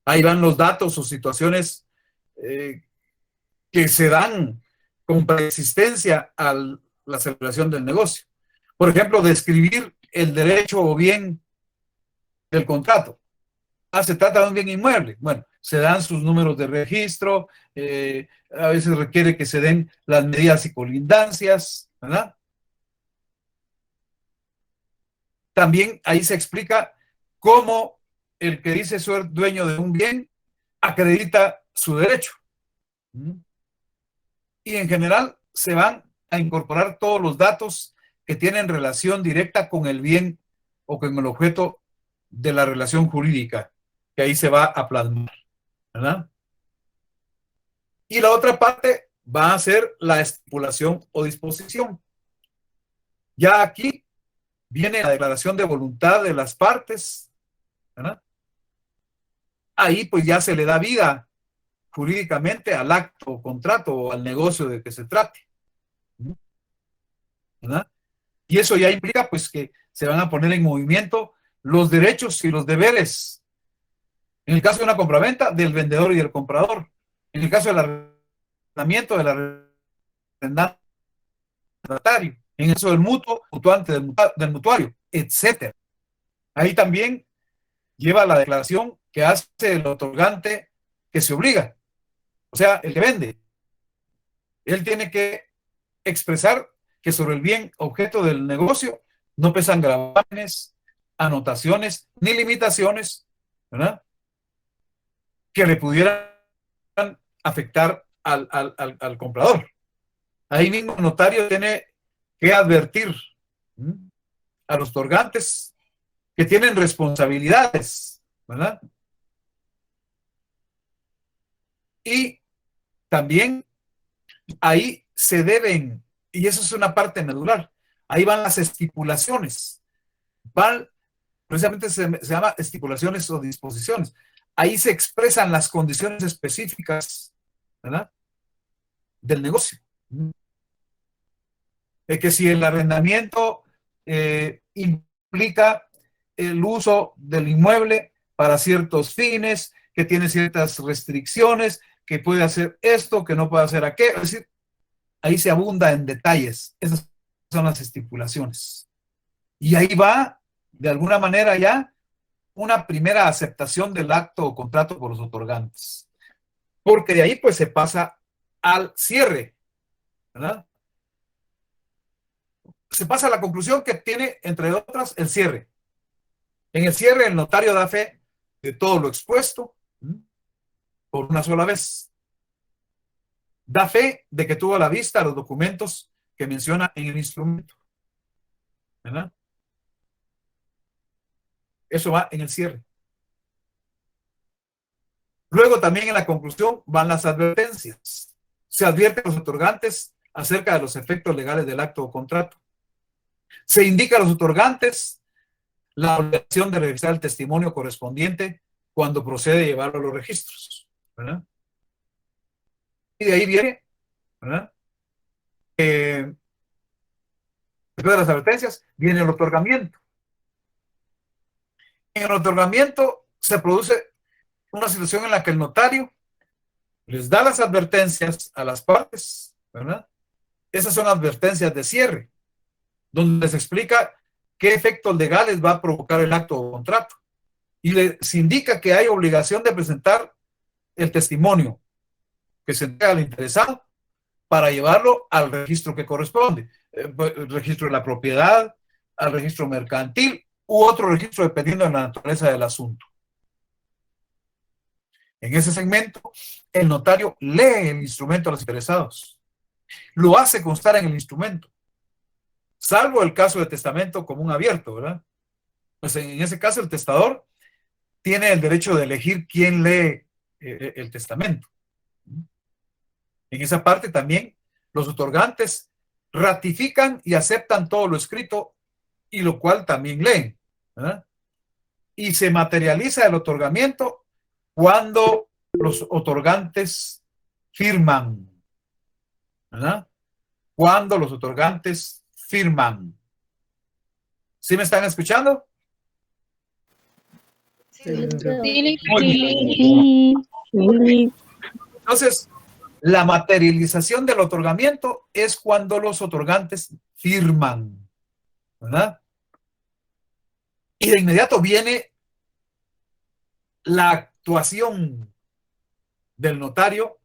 Ahí van los datos o situaciones que se dan con preexistencia a la celebración del negocio. Por ejemplo, describir el derecho o bien del contrato. Se trata de un bien inmueble. Bueno, se dan sus números de registro, a veces requiere que se den las medidas y colindancias, ¿verdad? También ahí se explica cómo el que dice ser dueño de un bien acredita su derecho. Y en general se van a incorporar todos los datos que tienen relación directa con el bien o con el objeto de la relación jurídica, que ahí se va a plasmar, ¿verdad? Y la otra parte va a ser la estipulación o disposición. Ya aquí viene la declaración de voluntad de las partes, ¿verdad? Ahí pues ya se le da vida jurídicamente al acto o contrato o al negocio de que se trate, ¿verdad? Y eso ya implica pues que se van a poner en movimiento los derechos y los deberes. En el caso de una compraventa, del vendedor y del comprador. En el caso del arrendamiento, del arrendatario. En el caso del mutuo, mutuante del mutuario, etc. Ahí también lleva la declaración que hace el otorgante que se obliga. O sea, el que vende. Él tiene que expresar que sobre el bien objeto del negocio no pesan gravámenes, anotaciones, ni limitaciones, ¿verdad?, que le pudieran afectar al comprador. Ahí mismo el notario tiene que advertir a los otorgantes que tienen responsabilidades, ¿verdad? Y también ahí se deben, y eso es una parte medular, ahí van las estipulaciones, precisamente se llama estipulaciones o disposiciones. Ahí se expresan las condiciones específicas, ¿verdad?, del negocio. Que si el arrendamiento implica el uso del inmueble para ciertos fines, que tiene ciertas restricciones, que puede hacer esto, que no puede hacer aquello. Es decir, ahí se abunda en detalles. Esas son las estipulaciones. Y ahí va, de alguna manera ya, una primera aceptación del acto o contrato por los otorgantes. Porque de ahí pues se pasa al cierre, ¿verdad? Se pasa a la conclusión que tiene, entre otras, el cierre. En el cierre, el notario da fe de todo lo expuesto por una sola vez. Da fe de que tuvo a la vista los documentos que menciona en el instrumento, ¿verdad? Eso va en el cierre. Luego también en la conclusión van las advertencias. Se advierte a los otorgantes acerca de los efectos legales del acto o contrato. Se indica a los otorgantes la obligación de revisar el testimonio correspondiente cuando procede a llevarlo a los registros, ¿verdad? Y de ahí viene, ¿verdad?, después de las advertencias viene el otorgamiento. En el otorgamiento se produce una situación en la que el notario les da las advertencias a las partes, ¿verdad?, Esas son advertencias de cierre, donde se explica qué efectos legales va a provocar el acto o contrato. Y les indica que hay obligación de presentar el testimonio que se entrega al interesado para llevarlo al registro que corresponde, el registro de la propiedad, al registro mercantil u otro registro dependiendo de la naturaleza del asunto. En ese segmento, el notario lee el instrumento a los interesados, lo hace constar en el instrumento, salvo el caso de testamento común abierto, ¿verdad? Pues en ese caso el testador tiene el derecho de elegir quién lee el testamento. En esa parte también los otorgantes ratifican y aceptan todo lo escrito y lo cual también leen, ¿verdad? Y se materializa el otorgamiento cuando los otorgantes firman, ¿verdad? Cuando los otorgantes firman. ¿Sí me están escuchando? Entonces, la materialización del otorgamiento es cuando los otorgantes firman, ¿verdad? Y de inmediato viene la actuación del notario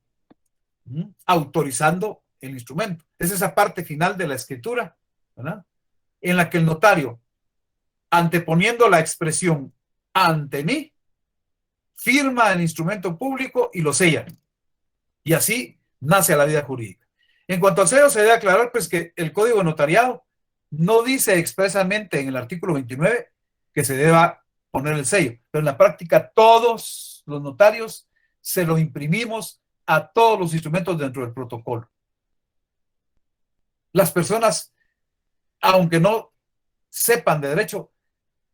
autorizando el instrumento. Es esa parte final de la escritura, ¿verdad? En la que el notario, anteponiendo la expresión ante mí, firma el instrumento público y lo sella. Y así nace la vida jurídica. En cuanto al sello, se debe aclarar pues que el Código de Notariado no dice expresamente en el artículo 29 que se deba poner el sello, pero en la práctica todos los notarios se lo imprimimos a todos los instrumentos dentro del protocolo. Las personas, aunque no sepan de derecho,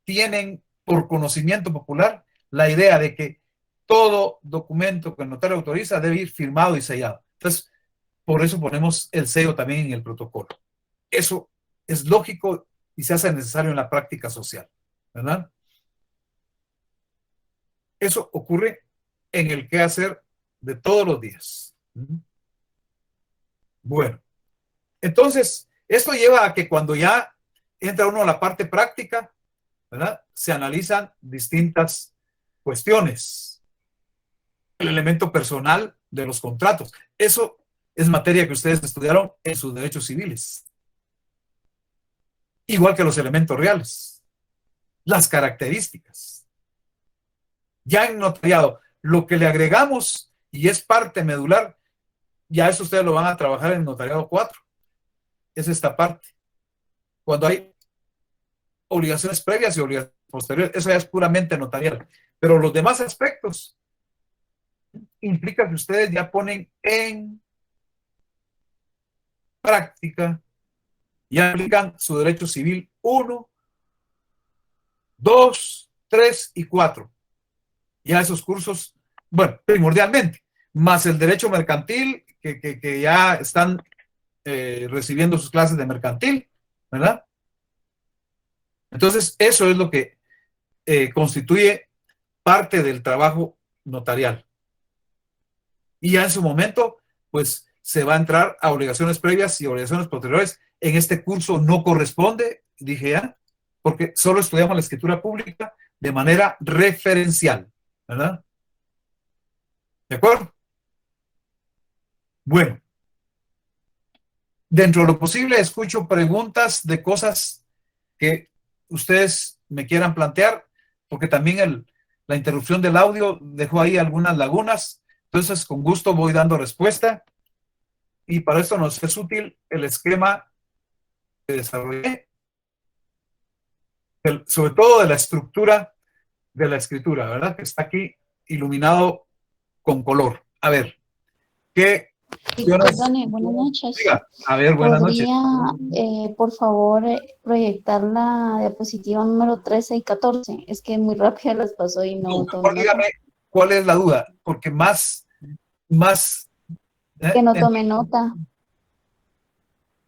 tienen por conocimiento popular la idea de que todo documento que el notario autoriza debe ir firmado y sellado. Entonces, por eso ponemos el sello también en el protocolo. Eso es lógico y se hace necesario en la práctica social, ¿verdad? Eso ocurre en el quehacer de todos los días. Bueno, entonces, esto lleva a que cuando ya entra uno a la parte práctica, ¿verdad? Se analizan distintas cuestiones. El elemento personal de los contratos. Eso es materia que ustedes estudiaron en sus derechos civiles. Igual que los elementos reales. Las características. Ya en notariado, lo que le agregamos y es parte medular, ya eso ustedes lo van a trabajar en notariado 4. Es esta parte. Cuando hay obligaciones previas y obligaciones posteriores, eso ya es puramente notarial. Pero los demás aspectos implica que ustedes ya ponen en práctica, ya aplican su derecho civil 1, 2, 3 y 4. Ya esos cursos, bueno, primordialmente, más el derecho mercantil, que ya están recibiendo sus clases de mercantil, ¿verdad? Entonces, eso es lo que constituye parte del trabajo notarial. Y ya en su momento, pues, se va a entrar a obligaciones previas y obligaciones posteriores. En este curso no corresponde, dije ya, porque solo estudiamos la escritura pública de manera referencial, ¿verdad? ¿De acuerdo? Bueno. Dentro de lo posible, escucho preguntas de cosas que ustedes me quieran plantear, porque también la interrupción del audio dejó ahí algunas lagunas. Entonces, con gusto voy dando respuesta. Y para esto nos es útil el esquema que desarrollé, sobre todo de la estructura de la escritura, ¿verdad? Que está aquí iluminado con color. A ver, ¿qué? Perdone, buenas noches. Diga. A ver, buenas noches. ¿Podría, por favor, proyectar la diapositiva número 13 y 14? Es que muy rápido las pasó y no... Dígame, ¿cuál es la duda? Porque más que no tome nota.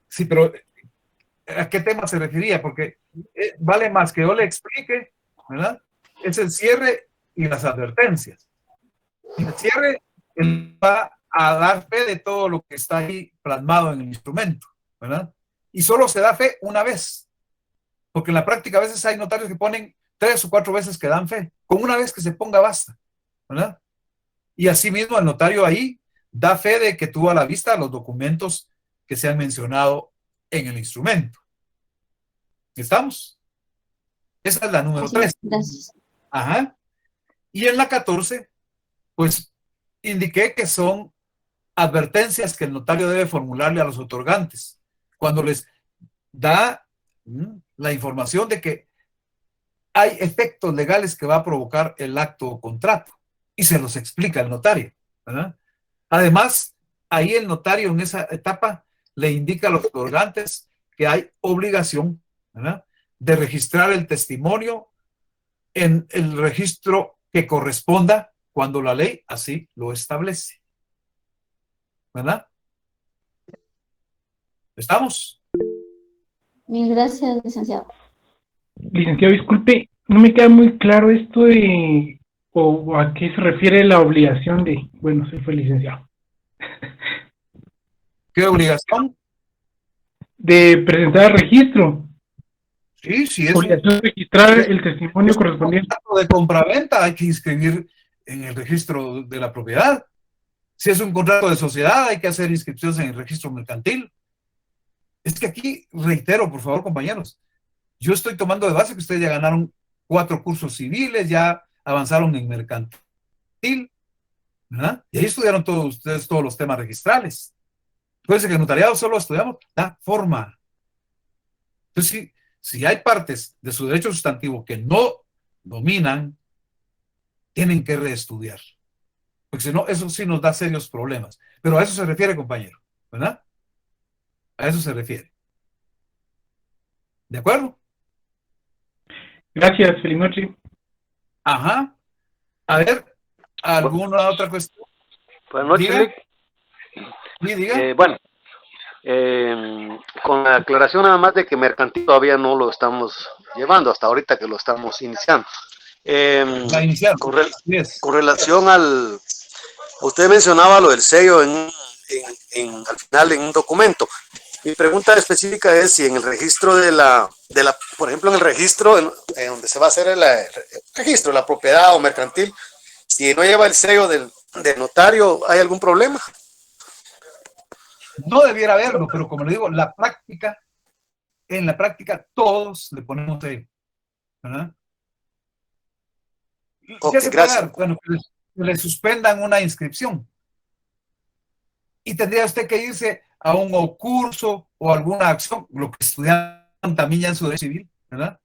Sí, pero ¿a qué tema se refería? Porque vale más que yo le explique, ¿verdad? Es el cierre y las advertencias. En el cierre, él va a dar fe de todo lo que está ahí plasmado en el instrumento, ¿verdad? Y solo se da fe una vez, porque en la práctica a veces hay notarios que ponen 3 o 4 veces que dan fe. Con una vez que se ponga basta, ¿verdad? Y asimismo el notario ahí da fe de que tuvo a la vista los documentos que se han mencionado en el instrumento. ¿Estamos? Esa es la número 3. Gracias. Ajá. Y en la 14, pues indiqué que son advertencias que el notario debe formularle a los otorgantes cuando les da la información de que hay efectos legales que va a provocar el acto o contrato, y se los explica el notario, ¿verdad? Además, ahí el notario en esa etapa le indica a los otorgantes que hay obligación, ¿verdad?, de registrar el testimonio en el registro que corresponda cuando la ley así lo establece, ¿verdad? ¿Estamos? Mil gracias, licenciado. Licenciado, disculpe, no me queda muy claro esto de, o a qué se refiere la obligación de, bueno, se fue el licenciado. ¿Qué obligación? De presentar el registro. Sí, sí, es obligación de registrar el testimonio correspondiente. Un contrato de compraventa hay que inscribir en el registro de la propiedad. Si es un contrato de sociedad, hay que hacer inscripciones en el registro mercantil. Es que aquí, reitero, por favor, compañeros, yo estoy tomando de base que ustedes ya ganaron 4 cursos civiles, ya avanzaron en mercantil, ¿verdad? Y ahí estudiaron todos ustedes todos los temas registrales. Fíjense que en notariado solo estudiamos la forma. Entonces, si hay partes de su derecho sustantivo que no dominan, tienen que reestudiar. Porque si no, eso sí nos da serios problemas. Pero a eso se refiere, compañero, ¿verdad? A eso se refiere. ¿De acuerdo? Gracias, feliz noche. Ajá. A ver, ¿alguna otra cuestión? Buenas noches, Diga. Lic. Sí, diga. Bueno, con la aclaración nada más de que mercantil todavía no lo estamos llevando, hasta ahorita que lo estamos iniciando. Con relación al... Usted mencionaba lo del sello al final en un documento. Mi pregunta específica es si en el registro por ejemplo, en el registro donde se va a hacer el registro de la propiedad o mercantil, si no lleva el sello del notario, ¿hay algún problema? No debiera haberlo, pero como le digo, en la práctica todos le ponemos sello, ¿verdad? Okay, ¿Qué se gracias. puede dar? Bueno, que le suspendan una inscripción. Y tendría usted que irse a un curso o alguna acción, lo que estudian también ya en su derecho civil, ¿verdad?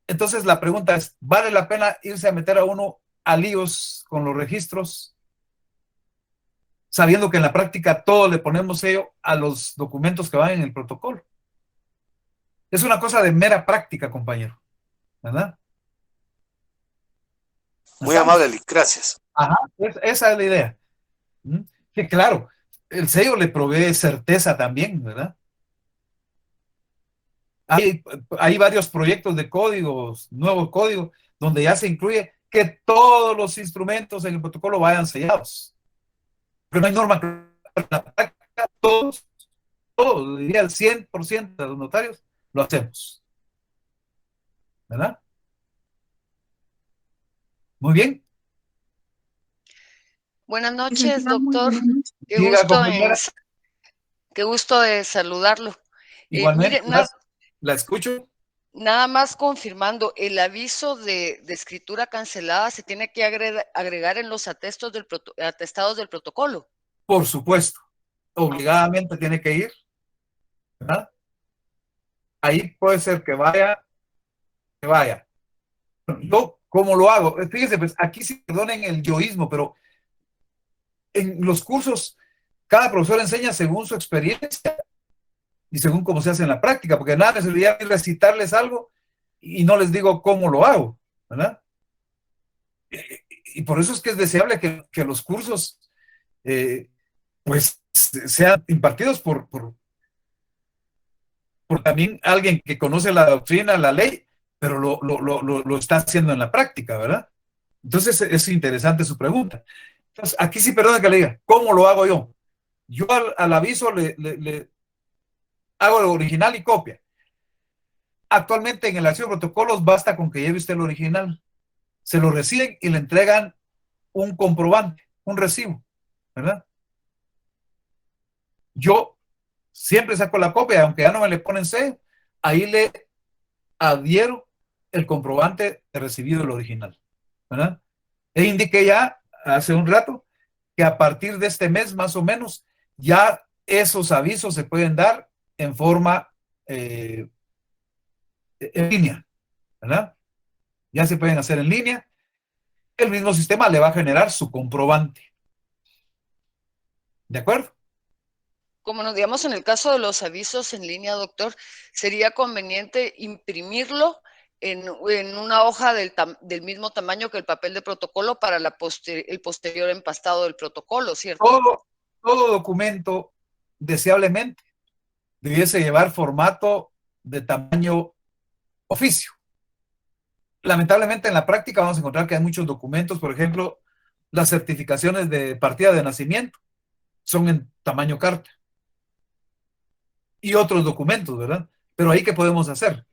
Entonces la pregunta es, ¿vale la pena irse a meter a uno a líos con los registros, sabiendo que en la práctica todo le ponemos sello a los documentos que van en el protocolo? Es una cosa de mera práctica, compañero, ¿verdad? Muy amable, Lic, gracias. Ajá, esa es la idea. Que claro, el sello le provee certeza también, ¿verdad? Hay varios proyectos de códigos, nuevo código, donde ya se incluye que todos los instrumentos en el protocolo vayan sellados. Pero no hay norma que en la práctica todos, diría el 100% de los notarios, lo hacemos. ¿Verdad? Muy bien. Buenas noches, doctor. Qué gusto de saludarlo. Igualmente, Mire, la escucho. Nada más confirmando, el aviso de escritura cancelada se tiene que agregar en los atestados del protocolo. Por supuesto, obligadamente tiene que ir, ¿verdad? Ahí puede ser que vaya. Yo, ¿cómo lo hago? Fíjense, pues aquí sí perdonen el yoísmo, pero en los cursos cada profesor enseña según su experiencia y según cómo se hace en la práctica, porque nada me serviría recitarles algo y no les digo cómo lo hago, ¿verdad? Y por eso es que es deseable que los cursos pues sean impartidos por también alguien que conoce la doctrina, la ley, pero lo está haciendo en la práctica, ¿verdad? Entonces es interesante su pregunta. Entonces, aquí sí, perdón que le diga, ¿cómo lo hago yo? Yo al aviso le hago el original y copia. Actualmente en el archivo de protocolos basta con que lleve usted el original. Se lo reciben y le entregan un comprobante, un recibo, ¿verdad? Yo siempre saco la copia, aunque ya no me le ponen sello, ahí le adhiero el comprobante de recibido el original, ¿verdad? E indiqué ya hace un rato que a partir de este mes más o menos ya esos avisos se pueden dar en forma en línea, ¿verdad? Ya se pueden hacer en línea. El mismo sistema le va a generar su comprobante. ¿De acuerdo? Como nos digamos en el caso de los avisos en línea, doctor, sería conveniente imprimirlo en una hoja del mismo tamaño que el papel de protocolo para el posterior empastado del protocolo, ¿cierto? Todo documento, deseablemente, debiese llevar formato de tamaño oficio. Lamentablemente en la práctica vamos a encontrar que hay muchos documentos, por ejemplo, las certificaciones de partida de nacimiento son en tamaño carta. Y otros documentos, ¿verdad? Pero ahí, ¿qué podemos hacer?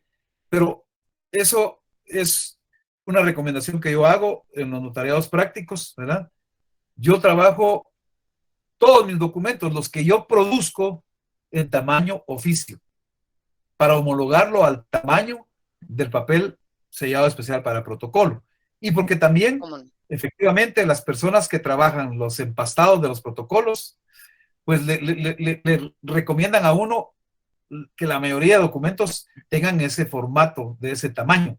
Pero eso es una recomendación que yo hago en los notariados prácticos, ¿verdad? Yo trabajo todos mis documentos, los que yo produzco, en tamaño oficio, para homologarlo al tamaño del papel sellado especial para protocolo. Y porque también, efectivamente, las personas que trabajan los empastados de los protocolos, pues le recomiendan a uno que la mayoría de documentos tengan ese formato, de ese tamaño.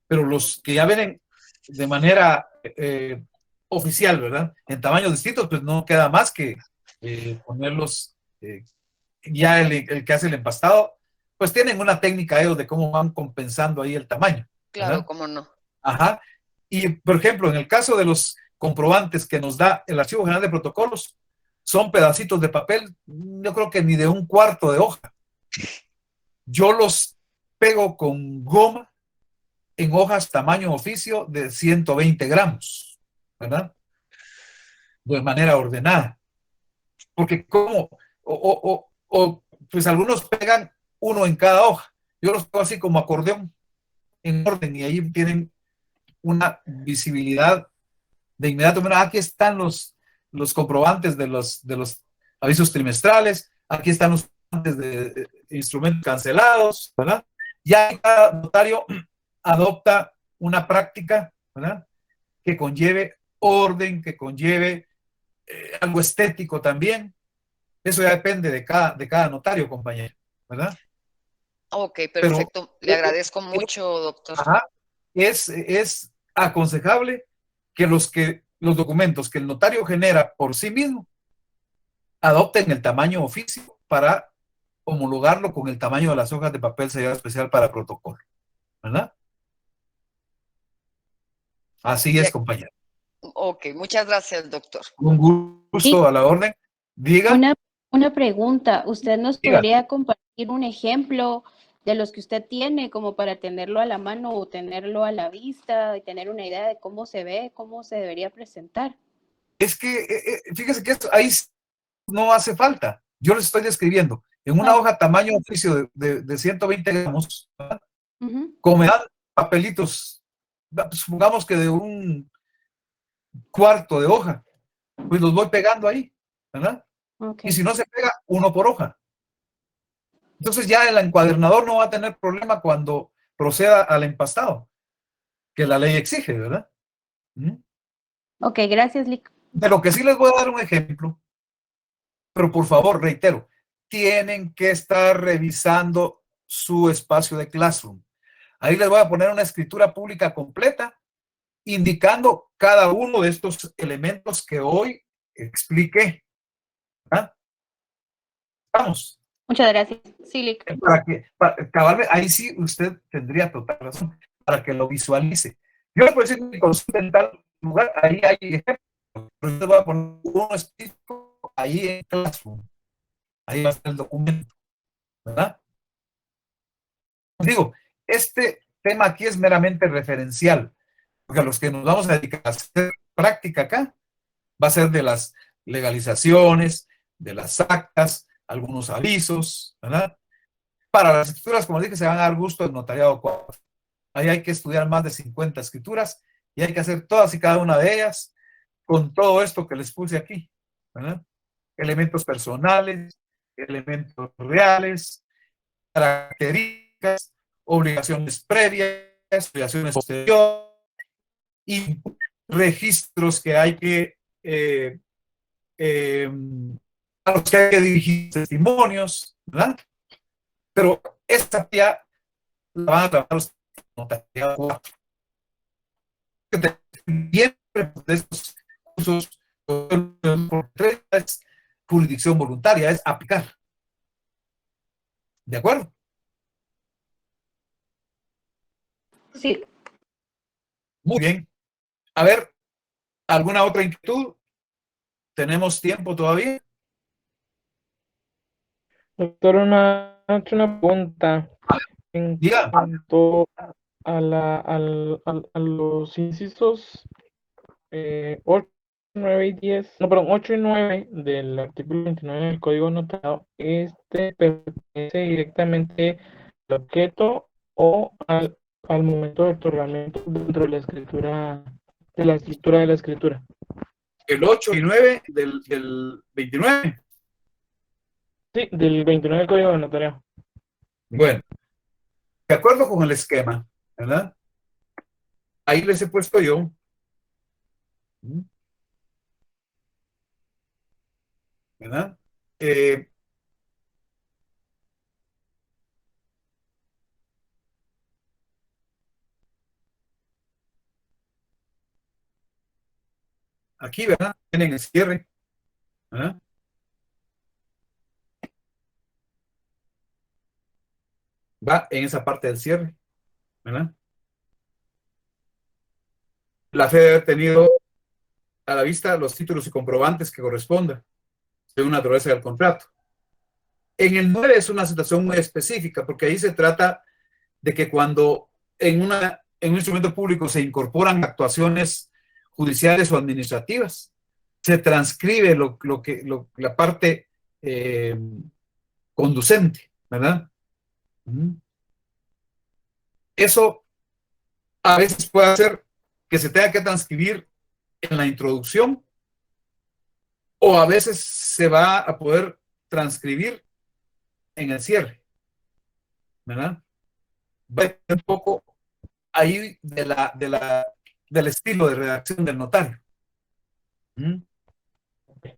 Pero los que ya vienen de manera oficial, ¿verdad? En tamaños distintos, pues no queda más que ponerlos, ya el que hace el empastado, pues tienen una técnica ellos de cómo van compensando ahí el tamaño. ¿verdad? Claro, cómo no. Ajá. Y, por ejemplo, en el caso de los comprobantes que nos da el Archivo General de Protocolos, son pedacitos de papel, yo creo que ni de un cuarto de hoja. Yo los pego con goma en hojas tamaño oficio de 120 gramos, ¿verdad? De manera ordenada. Porque como, pues algunos pegan uno en cada hoja. Yo los pego así como acordeón, en orden, y ahí tienen una visibilidad de inmediato. Bueno, aquí están los comprobantes de los avisos trimestrales, aquí están los comprobantes de instrumentos cancelados, ¿verdad? Ya cada notario adopta una práctica, ¿verdad? Que conlleve orden, que conlleve algo estético también. Eso ya depende de cada notario, compañero, ¿verdad? Ok, perfecto. Le agradezco mucho, doctor. Ajá, es aconsejable que los documentos que el notario genera por sí mismo adopten el tamaño oficio para homologarlo con el tamaño de las hojas de papel sellado especial para protocolo, ¿verdad? Así es, compañero. Ok, muchas gracias, doctor. Un gusto, a la orden. Diga. Una pregunta. ¿Usted nos Diga. podría compartir un ejemplo de los que usted tiene como para tenerlo a la mano o tenerlo a la vista y tener una idea de cómo se ve, cómo se debería presentar? Es que, fíjese que esto ahí no hace falta. Yo les estoy describiendo. En una hoja tamaño oficio de 120 gramos, ¿verdad? Como me dan papelitos, supongamos que de un cuarto de hoja, pues los voy pegando ahí, ¿verdad? Okay. Y si no se pega, uno por hoja. Entonces ya el encuadernador no va a tener problema cuando proceda al empastado, que la ley exige, ¿verdad? Ok, gracias, Lic. De lo que sí les voy a dar un ejemplo, pero por favor, reitero, tienen que estar revisando su espacio de Classroom. Ahí les voy a poner una escritura pública completa, indicando cada uno de estos elementos que hoy expliqué. ¿Ah? Vamos. Muchas gracias. Sí, Lic. Ahí sí usted tendría total razón, para que lo visualice. Yo le puedo decir que consulte en tal lugar, ahí hay ejemplos, pero yo voy a poner uno específico ahí en Classroom. Ahí va a estar el documento, ¿verdad? Digo, este tema aquí es meramente referencial, porque a los que nos vamos a dedicar a hacer práctica acá, Va a ser de las legalizaciones, de las actas, algunos avisos, ¿verdad? Para las escrituras, como dije, se van a dar gusto al notariado 4. Ahí hay que estudiar más de 50 escrituras y hay que hacer todas y cada una de ellas con todo esto que les puse aquí, ¿verdad? Elementos personales, elementos reales, características, obligaciones previas, obligaciones posteriores y registros que hay que a los que hay que dirigir testimonios, ¿verdad? Pero esta ya la van a trabajar los notariados 4. Siempre de estos cursos es jurisdicción voluntaria, es aplicar. ¿De acuerdo? Sí. Muy bien. A ver, ¿alguna otra inquietud? ¿Tenemos tiempo todavía? Doctor, una pregunta. En Diga. cuanto a los incisos 8, 9 y 10, no, perdón, 8 y 9 del artículo 29 del Código Notariado, pertenece directamente al objeto o al momento de otorgamiento dentro de la escritura, de la estructura de la escritura. El 8 y 9 del 29. Sí, del 29 del Código Notariado. Bueno, de acuerdo con el esquema, ¿verdad? Ahí les he puesto yo. ¿Verdad? Aquí, ¿verdad? Tienen el cierre, ¿verdad? Va en esa parte del cierre, ¿verdad? La fe debe haber tenido a la vista los títulos y comprobantes que correspondan, según la naturaleza del contrato. En el 9 es una situación muy específica, porque ahí se trata de que cuando en un instrumento público se incorporan actuaciones judiciales o administrativas, se transcribe la parte conducente, ¿verdad? Eso a veces puede hacer que se tenga que transcribir en la introducción, o a veces se va a poder transcribir en el cierre, ¿verdad? Va a depender un poco ahí del estilo de redacción del notario.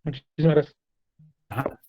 Muchísimas gracias. Ajá.